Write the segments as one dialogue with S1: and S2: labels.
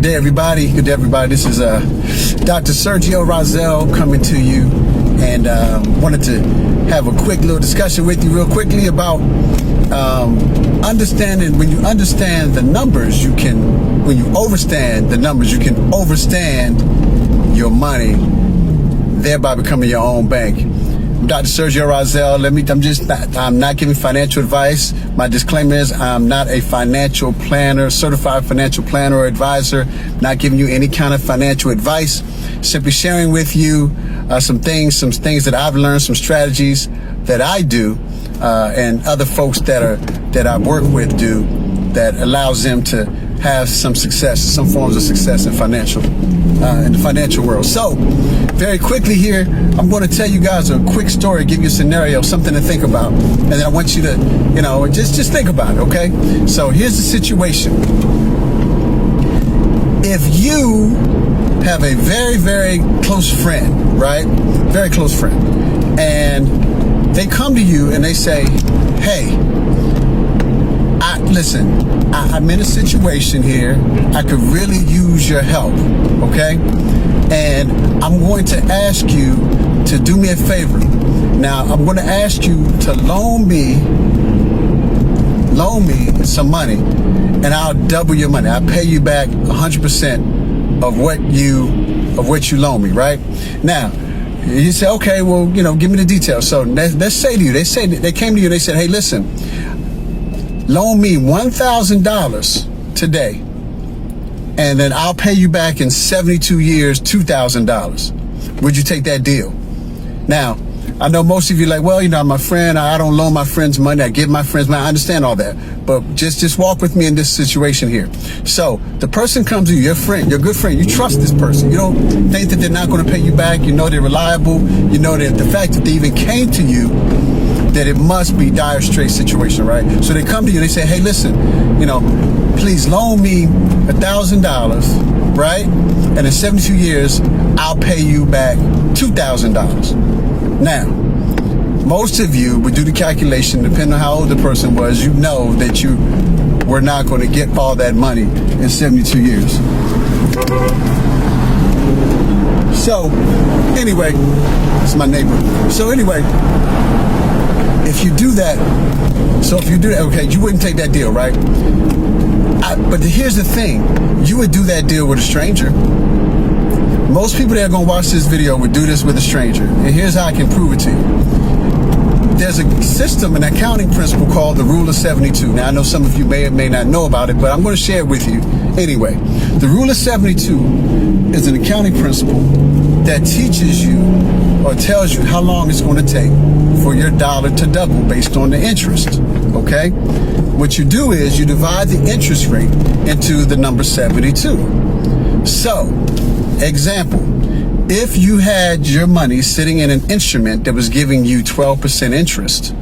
S1: Good day, everybody. Good day, everybody. This is Dr. Sergio Rozelle coming to you, and wanted to have a quick little discussion with you real quickly about understanding. When you understand the numbers, when you overstand the numbers, you can overstand your money, thereby becoming your own bank. I'm Dr. Sergio Rozelle. I'm not giving financial advice. My disclaimer is I'm not a financial planner, certified financial planner or advisor. Not giving you any kind of financial advice. Simply sharing with you some things that I've learned, some strategies that I do, and other folks that I work with do, that allows them to have some success, some forms of success in the financial world. So, very quickly here, I'm going to tell you guys a quick story, give you a scenario, something to think about, and then I want you to, just think about it, okay? So here's the situation. If you have a very, very close friend, right? Very close friend, and they come to you and they say, hey, listen, I'm in a situation here. I could really use your help, okay? And I'm going to ask you to do me a favor. Now, I'm going to ask you to loan me some money, and I'll double your money. I'll pay you back 100% of what you loan me, right? Now, you say, okay, well, give me the details. So let's say to you, they came to you and they said, hey, listen, loan me $1,000 today, and then I'll pay you back in 72 years, $2,000. Would you take that deal? Now, I know most of you are like, well, I'm my friend. I don't loan my friends money. I give my friends money. I understand all that. But just walk with me in this situation here. So the person comes to you, your friend, your good friend. You trust this person. You don't think that they're not going to pay you back. You know they're reliable. You know that the fact that they even came to you, that it must be dire straits situation, right? So they come to you and they say, hey, listen, please loan me $1,000, right? And in 72 years, I'll pay you back $2,000. Now, most of you would do the calculation, depending on how old the person was, you know that you were not going to get all that money in 72 years. So, anyway, it's my neighbor. So anyway, if you do that, okay, you wouldn't take that deal, right? But here's the thing. You would do that deal with a stranger. Most people that are going to watch this video would do this with a stranger. And here's how I can prove it to you. There's a system, an accounting principle called the Rule of 72. Now, I know some of you may or may not know about it, but I'm going to share it with you anyway. The Rule of 72 is an accounting principle that teaches you or tells you how long it's going to take for your dollar to double based on the interest, okay? What you do is you divide the interest rate into the number 72. So, example, if you had your money sitting in an instrument that was giving you 12% interest,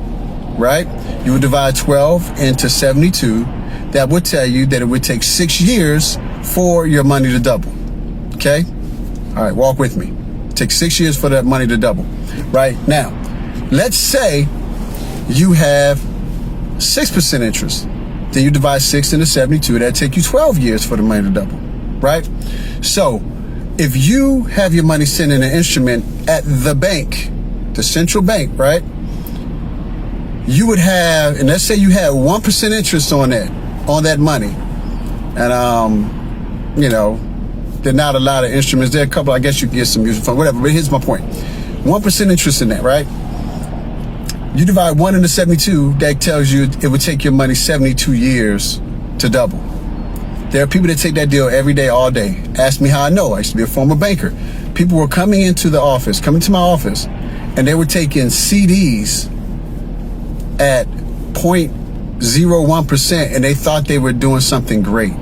S1: right? You would divide 12 into 72. That would tell you that it would take 6 years for your money to double, okay? All right, walk with me. It takes 6 years for that money to double, right? Now, let's say you have 6% interest. Then you divide 6 into 72. That'd take you 12 years for the money to double, right? So, if you have your money sitting in an instrument at the bank, the central bank, right? You would have, and let's say you had 1% interest on that money. And, there are not a lot of instruments. There are a couple, I guess you can get some mutual fund, whatever. But here's my point. 1% interest in that, right? You divide 1 into 72, that tells you it would take your money 72 years to double. There are people that take that deal every day, all day. Ask me how I know. I used to be a former banker. People were coming to my office, and they were taking CDs at 0.01%, and they thought they were doing something great.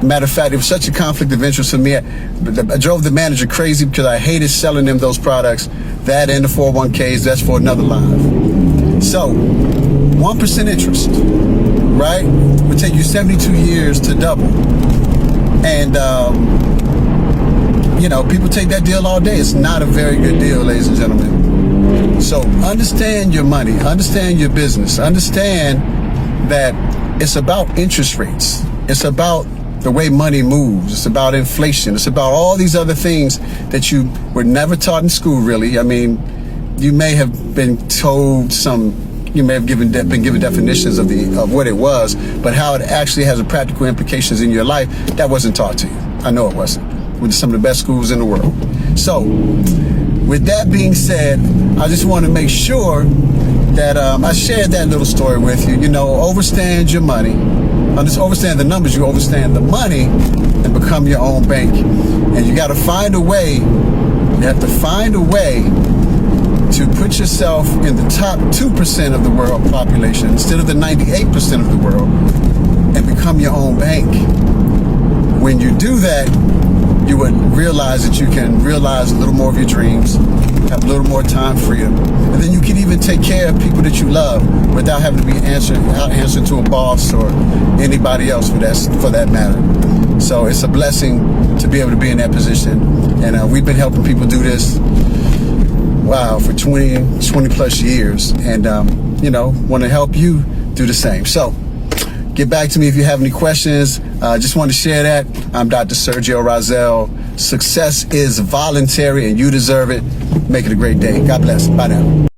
S1: Matter of fact, it was such a conflict of interest for me. I drove the manager crazy because I hated selling them those products. That and the 401ks, that's for another live. So, 1% interest, right? Would take you 72 years to double. And, people take that deal all day. It's not a very good deal, ladies and gentlemen. So understand your money, understand your business, understand that it's about interest rates. It's about the way money moves. It's about inflation. It's about all these other things that you were never taught in school, really. I mean, you may have been told you may have been given definitions of what it was, but how it actually has a practical implications in your life, that wasn't taught to you. I know it wasn't. With some of the best schools in the world. So, with that being said, I just want to make sure that I shared that little story with you. You know, overstand your money. Just overstand the numbers. You overstand the money and become your own bank. And you got to find a way. You have to find a way to put yourself in the top 2% of the world population instead of the 98% of the world, and become your own bank. When you do that, you would realize that you can realize a little more of your dreams, have a little more time freedom, and then you can even take care of people that you love without having to be answering to a boss or anybody else for that matter. So it's a blessing to be able to be in that position, and we've been helping people do this, for 20 plus years, and want to help you do the same. So get back to me if you have any questions. Just want to share that. I'm Dr. Sergio Rozelle. Success is voluntary and you deserve it. Make it a great day. God bless. Bye now.